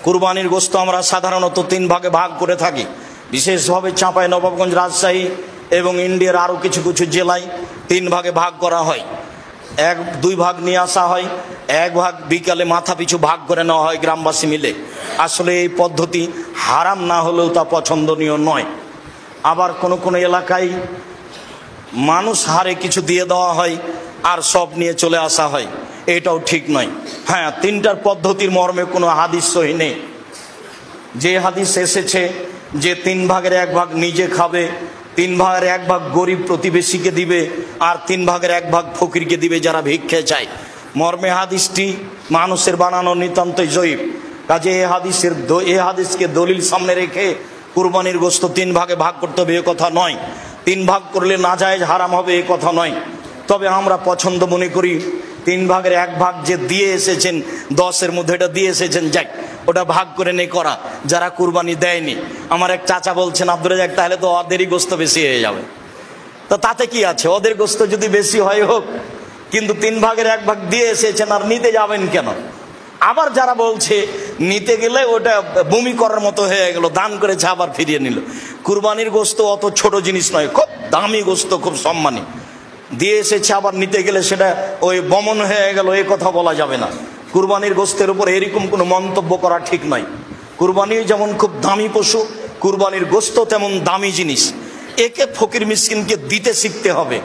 কুরবানির গোশত আমরা সাধারণত 3 ভাগে ভাগ করে থাকি। বিশেষভাবে চাঁপাইনবাবগঞ্জ, রাজশাহী এবং ইন্ডিয়ার আরও কিছু কিছু জেলায় 3 ভাগে ভাগ করা হয়। 2 ভাগ নিয়ে আসা হয়, 1 ভাগ বিকালে মাথা পিছু ভাগ করে নেওয়া হয় গ্রামবাসী মিলে। আসলে এই পদ্ধতি হারাম না হলেও তা পছন্দনীয় নয়। আবার কোনো কোনো এলাকায় মানুষ হারে কিছু দিয়ে দেওয়া হয় আর সব নিয়ে চলে আসা হয়, এটাও ঠিক নয়। হ্যাঁ, 3টার পদ্ধতির মর্মে কোনো হাদিস সহি নেই। যে হাদিস এসেছে যে 3 ভাগের 1 ভাগ নিজে খাবে, 3 ভাগের 1 ভাগ গরিব প্রতিবেশীকে দিবে, আর 3 ভাগের 1 ভাগ ফকিরকে দিবে যারা ভিক্ষে চায়, মর্মে হাদিসটি মানুষের বানানো নিতান্তই জয়ীফ। কাজে এই হাদিসকে দলিল সামনে রেখে কুরবানির গোশত 3 ভাগে ভাগ করতে হবে এ কথা নয়। 3 ভাগ করলে নাজায়েজ হারাম হবে এ কথা নয়। তবে আমরা পছন্দ মনে করি 3 ভাগের 1 ভাগ যে দিয়ে এসেছেন, 10-এর মধ্যে এটা দিয়ে এসেছেন, যাক ওটা ভাগ করে নে করা যারা কুরবানি দেয়নি। আমার এক চাচা বলছেন, আব্দুর রাজ্জাক তাহলে তো ওদেরই গোশত বেশি হয়ে যাবে। তো তাতে কি আছে, ওদের গোশত যদি বেশি হয় হোক, কিন্তু 3 ভাগের 1 ভাগ দিয়ে এসেছেন আর নিতে যাবেন কেন? আবার যারা বলছে নিতে গেলে ওটা বমি করার মতো হয়ে গেল, দান করেছে আবার ফিরিয়ে নিল। কুরবানির গোশত অত ছোট জিনিস নয়, খুব দামি গোশত, খুব সম্মানী। দিয়ে এসেছে আবার নিতে গেলে সেটা ওই বমন হয়ে গেল, এ কথা বলা যাবে না। কুরবানির গোশতের উপর এরকম কোনো মন্তব্য করা ঠিক নয়। কুরবানি যেমন খুব দামি পশু, কুরবানির গোশত তেমন দামি জিনিস। একে ফকির মিসকিনকে দিতে শিখতে হবে।